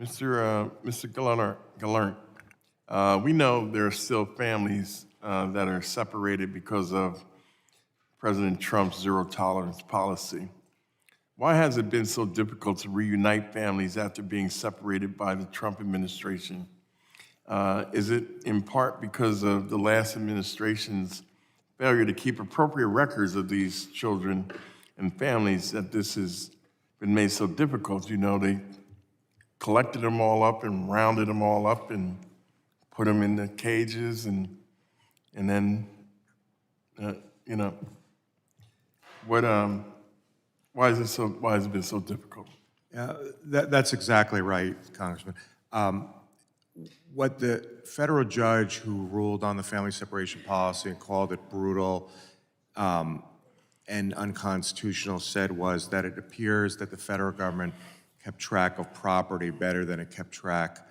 Mr. Gallant, we know there are still families that are separated because of President Trump's zero tolerance policy. Why has it been so difficult to reunite families after being separated by the Trump administration? Is it in part because of the last administration's failure to keep appropriate records of these children and families that this has been made so difficult? You know, they collected them all up and rounded them all up and put them in the cages and then, you know, what, why has it been so difficult? That's exactly right, Congressman. What the federal judge who ruled on the family separation policy and called it brutal and unconstitutional said was that it appears that the federal government kept track of property better than it kept track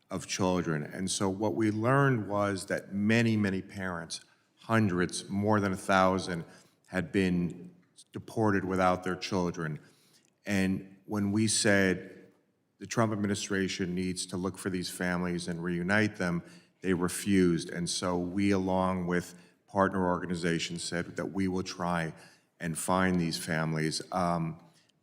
of children. And so what we learned was that many, many parents, hundreds, more than 1,000, had been deported without their children. And when we said the Trump administration needs to look for these families and reunite them, they refused. And so we, along with partner organizations, said that we will try and find these families.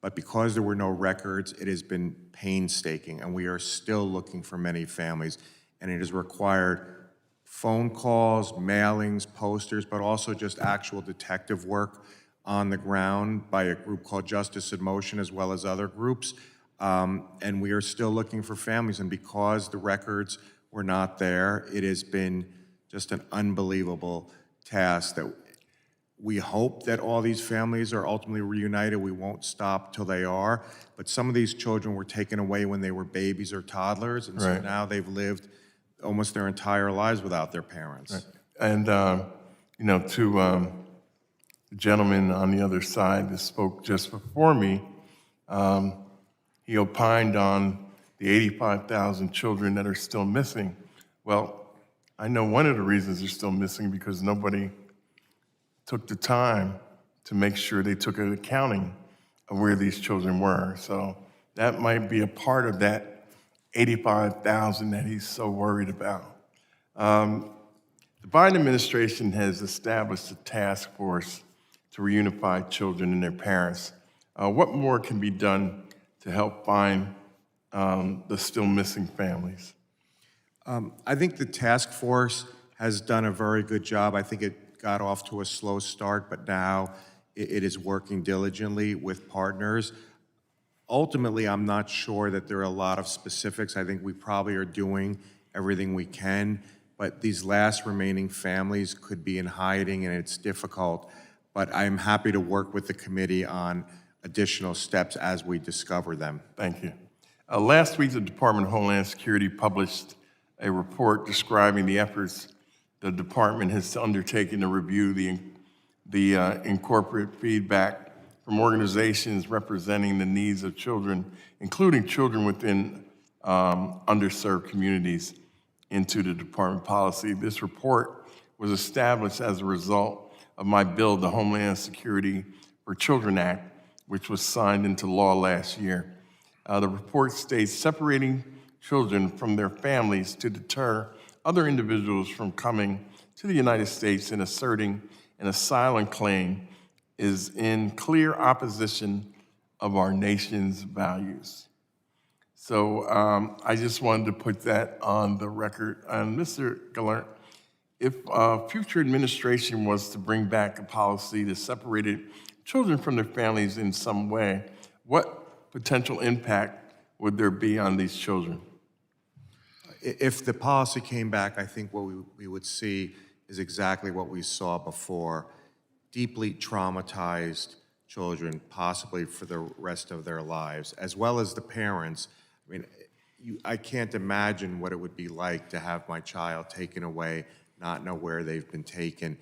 But because there were no records, it has been painstaking, and we are still looking for many families. And it has required phone calls, mailings, posters, but also just actual detective work on the ground by a group called Justice in Motion, as well as other groups. And we are still looking for families. And because the records were not there, it has been just an unbelievable task that we hope that all these families are ultimately reunited. We won't stop till they are. But some of these children were taken away when they were babies or toddlers, and so now they've lived almost their entire lives without their parents. Right. And, you know, to the gentleman on the other side that spoke just before me, he opined on the 85,000 children that are still missing. Well, I know one of the reasons they're still missing because nobody took the time to make sure they took an accounting of where these children were. So that might be a part of that 85,000 that he's so worried about. The Biden administration has established a task force to reunify children and their parents. What more can be done to help find the still missing families? I think the task force has done a very good job. I think it got off to a slow start, but now it is working diligently with partners. Ultimately, I'm not sure that there are a lot of specifics. I think we probably are doing everything we can, but these last remaining families could be in hiding, and it's difficult. But I'm happy to work with the committee on additional steps as we discover them. Thank you. Last week, the Department of Homeland Security published a report describing the efforts the department has undertaken to review the incorporate feedback from organizations representing the needs of children, including children within underserved communities, into the department policy. This report was established as a result of my bill, the Homeland Security for Children Act, which was signed into law last year. The report states separating children from their families to deter other individuals from coming to the United States and asserting an asylum claim is in clear opposition of our nation's values. So I just wanted to put that on the record. And Mr. Gallant, if a future administration was to bring back a policy that separated children from their families in some way, what potential impact would there be on these children? If the policy came back, I think what we would see is exactly what we saw before. Deeply traumatized children, possibly for the rest of their lives, as well as the parents. I mean, I can't imagine what it would be like to have my child taken away, not know where they've been taken,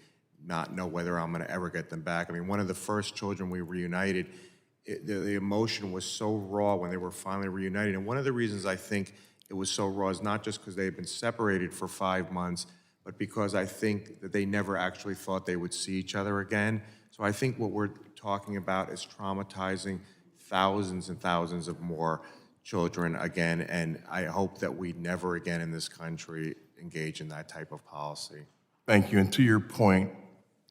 not know whether I'm gonna ever get them back. I mean, one of the first children we reunited, the emotion was so raw when they were finally reunited. And one of the reasons I think it was so raw is not just because they had been separated for 5 months, but because I think that they never actually thought they would see each other again. So I think what we're talking about is traumatizing thousands and thousands of more children again, and I hope that we never again in this country engage in that type of policy. Thank you. And to your point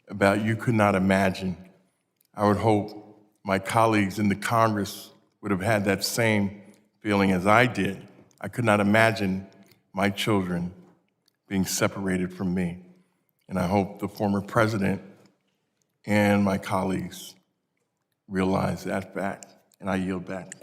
about you could not imagine, I would hope my colleagues in the Congress would have had that same feeling as I did. I could not imagine my children being separated from me. And I hope the former president and my colleagues realize that fact. And I yield back.